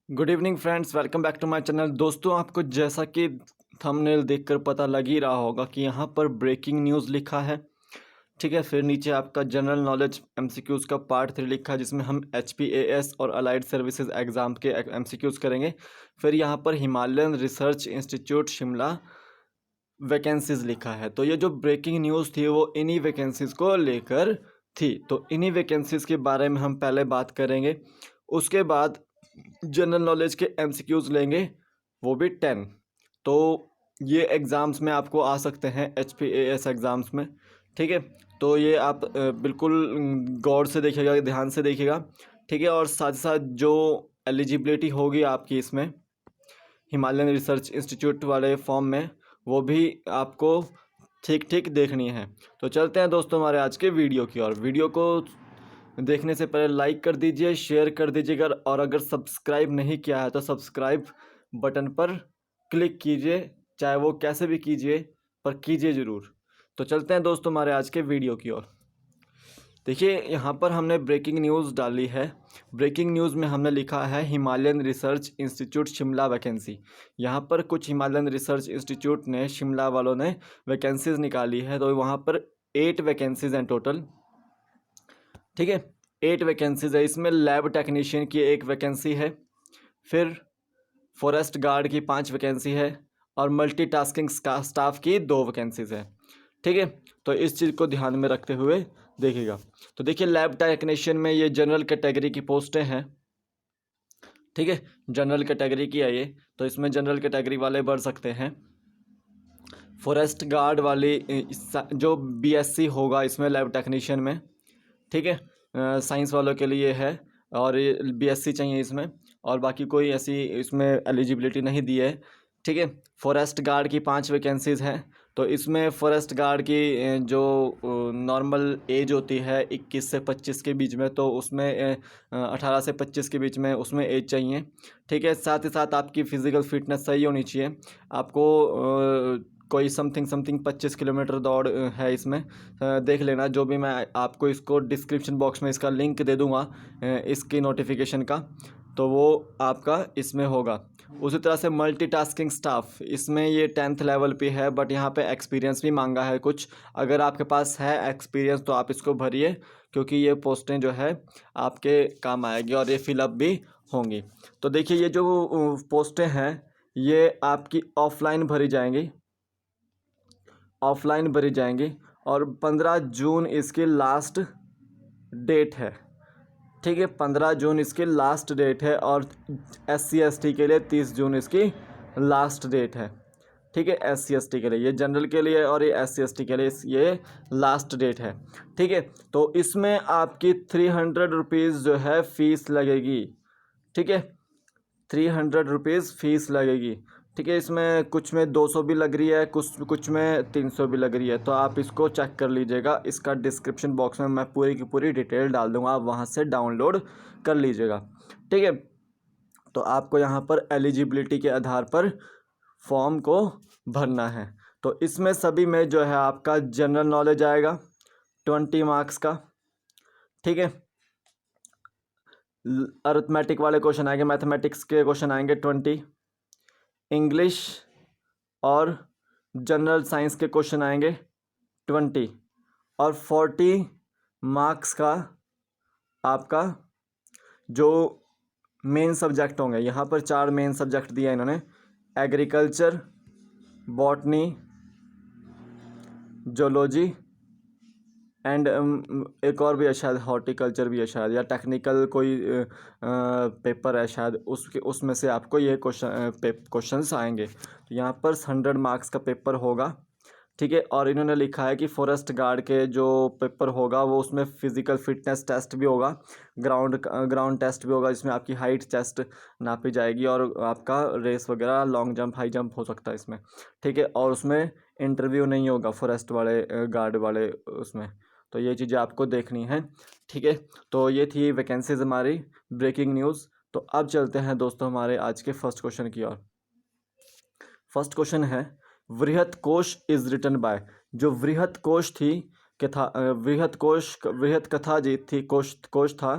Good evening friends, welcome back to my channel. दोस्तों, आपको जैसा कि थंबनेल देखकर पता लग ही रहा होगा कि यहाँ पर ब्रेकिंग न्यूज़ लिखा है। ठीक है, फिर नीचे आपका जनरल नॉलेज एमसीक्यूज़ का पार्ट 3 लिखा है, जिसमें हम एचपीएएस और अलाइड सर्विसेज एग्ज़ाम के एमसीक्यूज़ करेंगे। फिर यहाँ पर Himalayan research institute Shimla vacancies लिखा है। तो ये जो ब्रेकिंग न्यूज़ थी वो इन्हीं वैकेंसीज़ को लेकर थी। तो इन्हीं वैकेंसीज़ के बारे में हम पहले बात करेंगे। उसके बाद जनरल नॉलेज के एमसीक्यूज़ लेंगे, वो भी 10। तो ये एग्ज़ाम्स में आपको आ सकते हैं, एचपीएएस एग्ज़ाम्स में। ठीक है, तो ये आप बिल्कुल गौर से देखिएगा, ध्यान से देखिएगा। ठीक है, और साथ ही साथ जो एलिजिबिलिटी होगी आपकी इसमें हिमालयन रिसर्च इंस्टीट्यूट वाले फॉर्म में, वो भी आपको ठीक ठीक देखनी है। तो चलते हैं दोस्तों हमारे आज के वीडियो की ओर। वीडियो को देखने से पहले लाइक कर दीजिए, शेयर कर दीजिएगा, और अगर सब्सक्राइब नहीं किया है तो सब्सक्राइब बटन पर क्लिक कीजिए, चाहे वो कैसे भी कीजिए, पर कीजिए ज़रूर। तो चलते हैं दोस्तों हमारे आज के वीडियो की ओर। देखिए, यहाँ पर हमने ब्रेकिंग न्यूज़ डाली है। ब्रेकिंग न्यूज़ में हमने लिखा है Himalayan research institute Shimla vacancy. यहाँ पर कुछ हिमालयन रिसर्च इंस्टीट्यूट ने, शिमला वालों ने वैकेंसीज़ निकाली है। तो वहाँ पर 8 वैकेंसीज़ हैं टोटल। ठीक है, 8 वैकेंसीज़ है। इसमें लैब टेक्नीशियन की 1 वैकेंसी है, फिर फॉरेस्ट गार्ड की 5 वैकेंसी है, और मल्टीटास्किंग स्टाफ की 2 वैकेंसीज़ है। ठीक है, तो इस चीज़ को ध्यान में रखते हुए देखिएगा। तो देखिए, लैब टेक्नीशियन में ये जनरल कैटेगरी की पोस्टें हैं। ठीक है, जनरल कैटेगरी की है ये, तो इसमें जनरल कैटेगरी वाले भर सकते हैं। फॉरेस्ट गार्ड वाली जो बीएससी होगा इसमें लैब टेक्नीशियन में। ठीक है, साइंस वालों के लिए है, और बीएससी चाहिए इसमें, और बाकी कोई ऐसी इसमें एलिजिबिलिटी नहीं दी है। ठीक है, फॉरेस्ट गार्ड की 5 वैकेंसीज़ हैं। तो इसमें फॉरेस्ट गार्ड की जो नॉर्मल एज होती है 21 से 25 के बीच में, तो उसमें 18 से 25 के बीच में उसमें एज चाहिए। ठीक है, साथ ही साथ आपकी फ़िज़िकल फिटनेस सही होनी चाहिए। आपको कोई समथिंग 25 किलोमीटर दौड़ है इसमें। देख लेना, जो भी मैं आपको इसको डिस्क्रिप्शन बॉक्स में इसका लिंक दे दूँगा इसकी नोटिफिकेशन का, तो वो आपका इसमें होगा। उसी तरह से मल्टीटास्किंग स्टाफ, इसमें ये 10th लेवल पे है, बट यहाँ पे एक्सपीरियंस भी मांगा है कुछ। अगर आपके पास है एक्सपीरियंस तो आप इसको भरिए, क्योंकि ये पोस्टें जो है आपके काम आएगी और ये फिलअप भी होंगी। तो देखिए, ये जो पोस्टें हैं ये आपकी ऑफलाइन भरी जाएंगी, और 15 जून इसकी लास्ट डेट है। ठीक है, 15 जून इसकी लास्ट डेट है, और SC ST के लिए 30 जून इसकी लास्ट डेट है। ठीक है, SC ST के लिए, ये जनरल के लिए और ये SC ST के लिए ये लास्ट डेट है। ठीक है, तो इसमें आपकी 300 रुपीज़ जो है फ़ीस लगेगी। ठीक है, 300 रुपीज़ फ़ीस लगेगी। ठीक है, इसमें कुछ में 200 भी लग रही है, कुछ में 300 भी लग रही है। तो आप इसको चेक कर लीजिएगा, इसका डिस्क्रिप्शन बॉक्स में मैं पूरी की पूरी डिटेल डाल दूंगा, आप वहां से डाउनलोड कर लीजिएगा। ठीक है, तो आपको यहाँ पर एलिजिबिलिटी के आधार पर फॉर्म को भरना है। तो इसमें सभी में जो है आपका जनरल नॉलेज आएगा 20 मार्क्स का। ठीक है, अरिथमेटिक वाले क्वेश्चन आएंगे, मैथमेटिक्स के क्वेश्चन आएंगे 20, इंग्लिश और जनरल साइंस के क्वेश्चन आएंगे 20, और 40 मार्क्स का आपका जो मेन सब्जेक्ट होंगे। यहाँ पर 4 मेन सब्जेक्ट दिया इन्होंने, एग्रीकल्चर, बॉटनी, जोलॉजी एंड एक और भी है शायद, हॉर्टिकल्चर भी है शायद, या टेक्निकल कोई पेपर है शायद, उसमें से आपको ये क्वेश्चंस आएंगे। तो यहाँ पर 100 मार्क्स का पेपर होगा। ठीक है, और इन्होंने लिखा है कि फॉरेस्ट गार्ड के जो पेपर होगा वो उसमें फ़िज़िकल फिटनेस टेस्ट भी होगा, ग्राउंड टेस्ट भी होगा, जिसमें आपकी हाइट चेस्ट नापी जाएगी, और आपका रेस वगैरह, लॉन्ग जंप, हाई जंप हो सकता है इसमें। ठीक है, और उसमें इंटरव्यू नहीं होगा फॉरेस्ट वाले गार्ड वाले उसमें। तो ये चीज़ें आपको देखनी है। ठीक है, तो ये थी वैकेंसीज हमारी ब्रेकिंग न्यूज़। तो अब चलते हैं दोस्तों हमारे आज के फर्स्ट क्वेश्चन की ओर। फर्स्ट क्वेश्चन है, वृहत कोश इज रिटन बाय। जो वृहत कोश थी वृहत कथा जी थी, कोश था,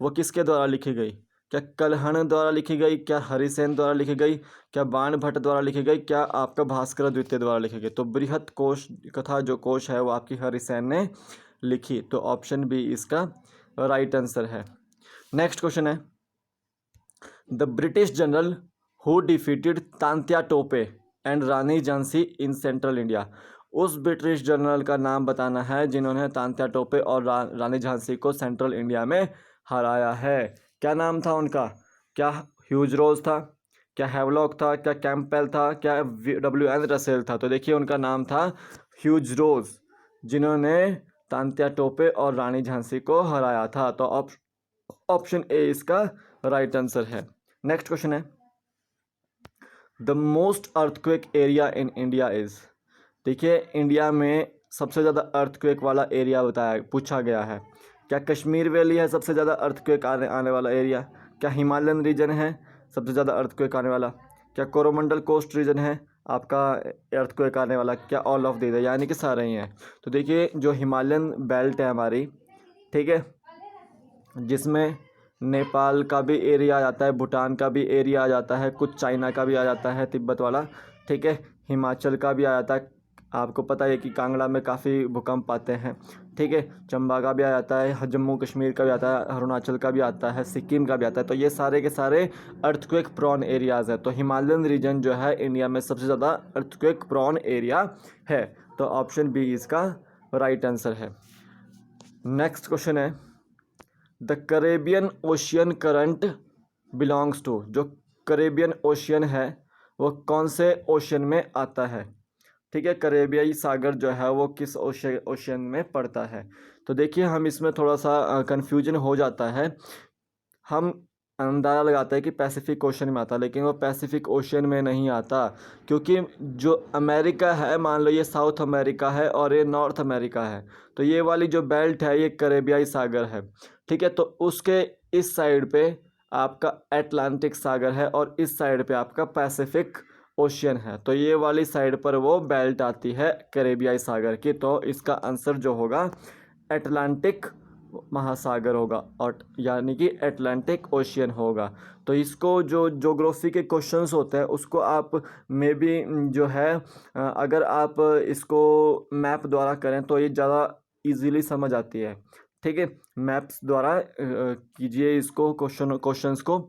वो किसके द्वारा लिखी गई? क्या कल्हण द्वारा लिखी गई, क्या हरिसेन द्वारा लिखी गई, क्या बाणभट्ट द्वारा लिखी गई, क्या आपका भास्कर द्वितीय द्वारा लिखी गई? तो बृहत कोश कथा जो कोश है वो आपकी हरिसेन ने लिखी। तो ऑप्शन बी इसका राइट आंसर है। नेक्स्ट क्वेश्चन है, the British general who defeated Tantya Tope and Rani Jhansi in central India. उस ब्रिटिश जनरल का नाम बताना है जिन्होंने तांत्या टोपे और रानी झांसी को सेंट्रल इंडिया में हराया है। क्या नाम था उनका? क्या ह्यूज रोज था, क्या हैवलॉक था, क्या कैंपबेल था, क्या WN रसेल था? तो देखिए उनका नाम था ह्यूज रोज, जिन्होंने तांत्या टोपे और रानी झांसी को हराया था। तो ऑप्शन ए इसका राइट आंसर है। नेक्स्ट क्वेश्चन है, the most earthquake area in India is. देखिए इंडिया में सबसे ज़्यादा अर्थक्वेक वाला एरिया पूछा गया है। क्या कश्मीर वैली है सबसे ज़्यादा अर्थक्वेक आने वाला एरिया? क्या हिमालयन रीजन है सबसे ज़्यादा अर्थक्वेक आने वाला? क्या कोरोमंडल कोस्ट रीजन है आपका अर्थक्वेक आने वाला? क्या ऑल ऑफ दीज है, यानी कि सारे ही हैं? तो देखिए जो हिमालयन बेल्ट है हमारी, ठीक है, जिसमें नेपाल का भी एरिया आ जाता है, भूटान का भी एरिया आ जाता है, कुछ चाइना का भी आ जाता है, तिब्बत वाला, ठीक है, हिमाचल का भी आ जाता है। आपको पता है कि कांगड़ा में काफ़ी भूकंप आते हैं, ठीक है, चंबा का भी आ जाता है, जम्मू कश्मीर का भी आता है, अरुणाचल का भी आता है, सिक्किम का भी आता है। तो ये सारे के सारे अर्थक्वेक प्रोन एरियाज़ है। तो हिमालयन रीजन जो है इंडिया में सबसे ज़्यादा अर्थक्वेक प्रोन एरिया है। तो ऑप्शन बी इसका राइट आंसर है। नेक्स्ट क्वेश्चन है, the Caribbean ocean current belongs to. जो करेबियन ओशियन है वो कौन से ओशियन में आता है? ठीक है, करेबियाई सागर जो है वो किस ओशियन में पड़ता है? तो देखिए हम इसमें थोड़ा सा कंफ्यूजन हो जाता है। हम अंदाज़ा लगाते हैं कि पैसिफिक ओशन में आता है, लेकिन वो पैसिफिक ओशन में नहीं आता, क्योंकि जो अमेरिका है, मान लो ये साउथ अमेरिका है और ये नॉर्थ अमेरिका है, तो ये वाली जो बेल्ट है ये करेबियाई सागर है, ठीक है। तो उसके इस साइड पे आपका अटलांटिक सागर है और इस साइड पे आपका पैसिफिक ओशियन है। तो ये वाली साइड पर वो बेल्ट आती है करेबियाई सागर की। तो इसका आंसर जो होगा अटलांटिक महासागर होगा, और यानी कि अटलांटिक ओशियन होगा। तो इसको जो ज्योग्राफी के क्वेश्चंस होते हैं उसको आप मे बी जो है अगर आप इसको मैप द्वारा करें तो ये ज़्यादा इजीली समझ आती है, ठीक है। मैप्स द्वारा कीजिए इसको क्वेश्चंस को,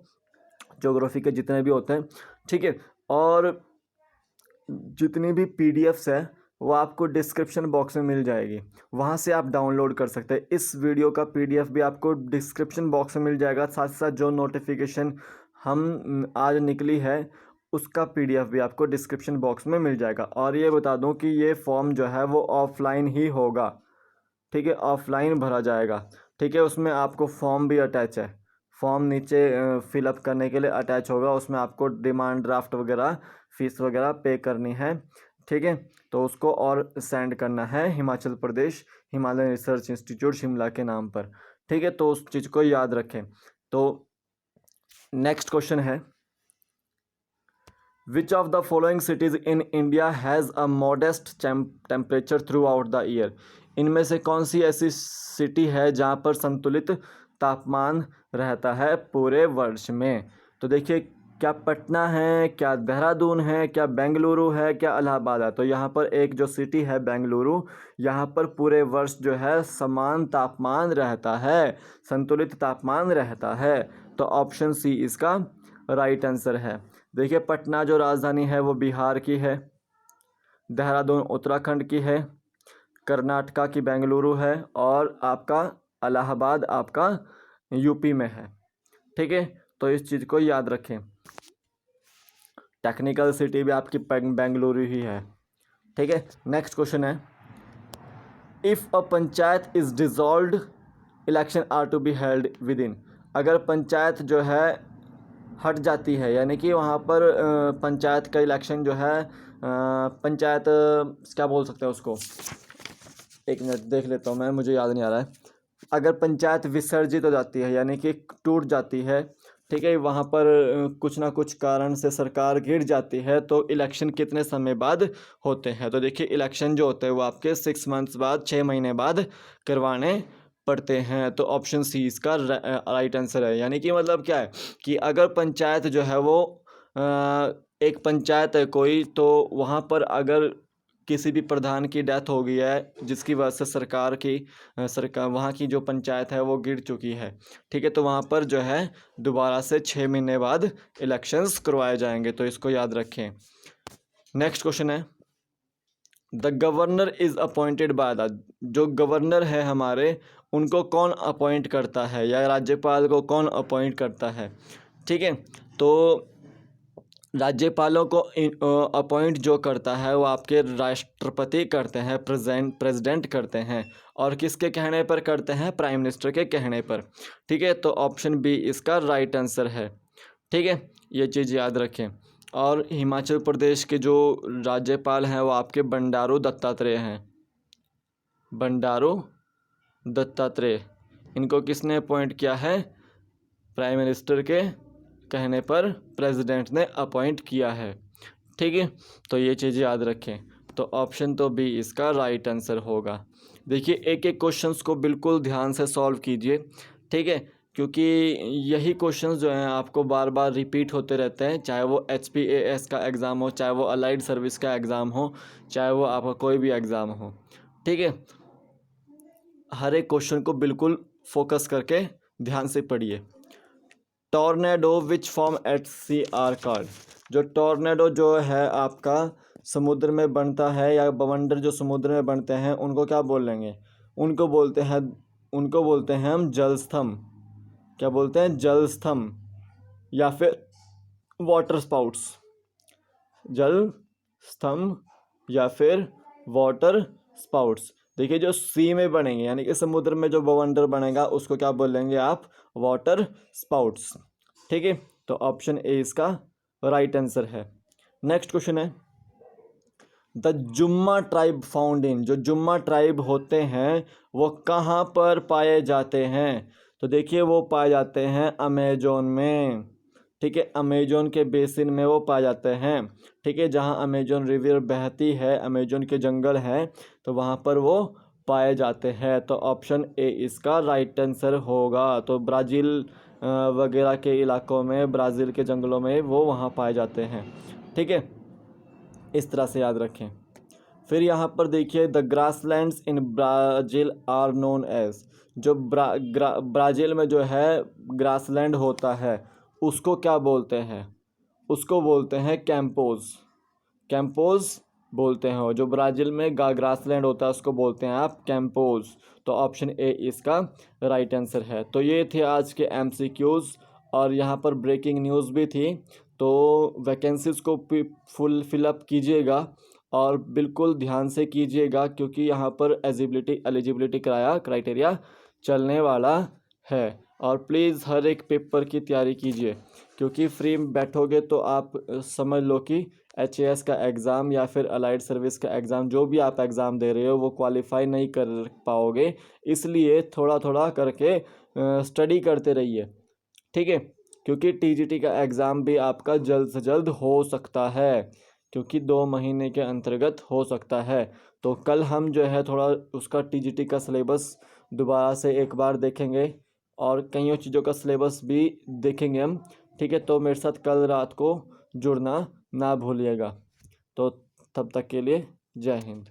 ज्योग्राफी के जितने भी होते हैं, ठीक है। और जितनी भी PDFs है वो आपको डिस्क्रिप्शन बॉक्स में मिल जाएगी, वहाँ से आप डाउनलोड कर सकते हैं। इस वीडियो का PDF भी आपको डिस्क्रिप्शन बॉक्स में मिल जाएगा, साथ साथ जो नोटिफिकेशन हम आज निकली है उसका PDF भी आपको डिस्क्रिप्शन बॉक्स में मिल जाएगा। और ये बता दूं कि ये फॉर्म जो है वो ऑफलाइन ही होगा, ठीक है, ऑफलाइन भरा जाएगा, ठीक है। उसमें आपको फॉर्म भी अटैच है, फॉर्म नीचे फिलअप करने के लिए अटैच होगा, उसमें आपको डिमांड ड्राफ्ट वगैरह फीस वगैरह पे करनी है, ठीक है। तो उसको और सेंड करना है Himachal Pradesh Himalayan research institute Shimla के नाम पर, ठीक है। तो उस चीज़ को याद रखें। तो नेक्स्ट क्वेश्चन है, which of the following cities in India has a modest temperature through out the year. इनमें से कौन सी ऐसी सिटी है जहाँ पर संतुलित तापमान रहता है पूरे वर्ष में? तो देखिए, क्या पटना है, क्या देहरादून है, क्या बेंगलुरु है, क्या इलाहाबाद है? तो यहाँ पर एक जो सिटी है बेंगलुरु, यहाँ पर पूरे वर्ष जो है समान तापमान रहता है, संतुलित तापमान रहता है। तो ऑप्शन सी इसका राइट आंसर है। देखिए पटना जो राजधानी है वो बिहार की है, देहरादून उत्तराखंड की है, कर्नाटका की बेंगलुरु है, और आपका इलाहाबाद आपका UP में है, ठीक है। तो इस चीज़ को याद रखें। टेक्निकल सिटी भी आपकी बेंगलुरु ही है, ठीक है। नेक्स्ट क्वेश्चन है, if a panchayat is dissolved election are to be held within. अगर पंचायत जो है हट जाती है, यानी कि वहाँ पर पंचायत का इलेक्शन जो है पंचायत क्या बोल सकते हैं उसको, एक मिनट देख लेता हूँ मैं, मुझे याद नहीं आ रहा है। अगर पंचायत विसर्जित हो जाती है, यानी कि टूट जाती है, ठीक है, वहाँ पर कुछ ना कुछ कारण से सरकार गिर जाती है, तो इलेक्शन कितने समय बाद होते हैं? तो देखिए इलेक्शन जो होते हैं वो आपके 6 मंथ्स बाद, 6 महीने बाद करवाने पढ़ते हैं। तो ऑप्शन सी इसका राइट आंसर है। यानी कि मतलब क्या है कि अगर पंचायत जो है वो एक पंचायत है कोई, तो वहाँ पर अगर किसी भी प्रधान की डेथ हो गई है जिसकी वजह से सरकार वहाँ की जो पंचायत है वो गिर चुकी है, ठीक है, तो वहाँ पर जो है दोबारा से 6 महीने बाद इलेक्शंस करवाए जाएंगे। तो इसको याद रखें। नेक्स्ट क्वेश्चन है, the governor is appointed by the, जो गवर्नर है हमारे, उनको कौन अपॉइंट करता है या राज्यपाल को कौन अपॉइंट करता है, ठीक है। तो राज्यपालों को अपॉइंट जो करता है वो आपके राष्ट्रपति करते हैं, प्रेसिडेंट करते हैं। और किसके कहने पर करते हैं? प्राइम मिनिस्टर के कहने पर, ठीक है। तो ऑप्शन बी इसका राइट आंसर है, ठीक है, ये चीज़ याद रखें। और हिमाचल प्रदेश के जो राज्यपाल हैं वो आपके बंडारू दत्तात्रेय हैं, बंडारू दत्तात्रेय। इनको किसने अपॉइंट किया है? प्राइम मिनिस्टर के कहने पर प्रेसिडेंट ने अपॉइंट किया है, ठीक है। तो ये चीज़ याद रखें। तो ऑप्शन तो बी इसका राइट आंसर होगा। देखिए एक एक क्वेश्चंस को बिल्कुल ध्यान से सॉल्व कीजिए, ठीक है, क्योंकि यही क्वेश्चंस जो हैं आपको बार बार रिपीट होते रहते हैं, चाहे वो HPAS का एग्ज़ाम हो, चाहे वो अलाइड सर्विस का एग्ज़ाम हो, चाहे वो आपका कोई भी एग्ज़ाम हो, ठीक है। हर एक क्वेश्चन को बिल्कुल फोकस करके ध्यान से पढ़िए। Tornado which form at sea are called, जो टॉर्नेडो जो है आपका समुद्र में बनता है या बवंडर जो समुद्र में बनते हैं उनको क्या बोलेंगे? उनको बोलते हैं हम जलस्तंभ। क्या बोलते हैं? जलस्तंभ या फिर वाटर स्पाउट्स। जल स्तंभ या फिर वाटर स्पाउट्स। देखिए जो सी में बनेंगे यानी कि समुद्र में जो बवंडर बनेगा उसको क्या बोलेंगे आप? वाटर स्पाउट्स, ठीक है। तो ऑप्शन ए इसका राइट आंसर है। नेक्स्ट क्वेश्चन है, द जुम्मा ट्राइब फाउंड इन, जो जुम्मा ट्राइब होते हैं वो कहाँ पर पाए जाते हैं? तो देखिए वो पाए जाते हैं अमेजोन में, ठीक है, अमेजोन के बेसिन में वो पाए जाते हैं, ठीक है, जहाँ अमेजोन रिवर बहती है, अमेजोन के जंगल हैं, तो वहाँ पर वो पाए जाते हैं। तो ऑप्शन ए इसका राइट आंसर होगा। तो ब्राज़ील वगैरह के इलाकों में, ब्राज़ील के जंगलों में वो वहाँ पाए जाते हैं, ठीक है, इस तरह से याद रखें। फिर यहाँ पर देखिए, the grasslands in Brazil are known as, जो ब्राज़ील में जो है ग्रासलैंड होता है उसको क्या बोलते हैं? उसको बोलते हैं कैंपोज, कैंपोज बोलते हैं। जो ब्राज़ील में ग्रासलैंड होता है उसको बोलते हैं आप कैंपोज। तो ऑप्शन ए इसका राइट आंसर है। तो ये थे आज के MCQs और यहाँ पर ब्रेकिंग न्यूज़ भी थी। तो वैकेंसीज़ को फुल फिलअप कीजिएगा और बिल्कुल ध्यान से कीजिएगा क्योंकि यहाँ पर एलिजिबिलिटी क्राइटेरिया चलने वाला है। और प्लीज़ हर एक पेपर की तैयारी कीजिए क्योंकि फ्री में बैठोगे तो आप समझ लो कि HAS का एग्ज़ाम या फिर अलाइड सर्विस का एग्ज़ाम जो भी आप एग्ज़ाम दे रहे हो वो क्वालिफाई नहीं कर पाओगे। इसलिए थोड़ा थोड़ा करके स्टडी करते रहिए, ठीक है, क्योंकि TGT का एग्ज़ाम भी आपका जल्द से जल्द हो सकता है, क्योंकि 2 महीने के अंतर्गत हो सकता है। तो कल हम जो है थोड़ा उसका TGT का सिलेबस दोबारा से एक बार देखेंगे और कईयों चीज़ों का सिलेबस भी देखेंगे हम, ठीक है। तो मेरे साथ कल रात को जुड़ना ना भूलिएगा। तो तब तक के लिए जय हिंद।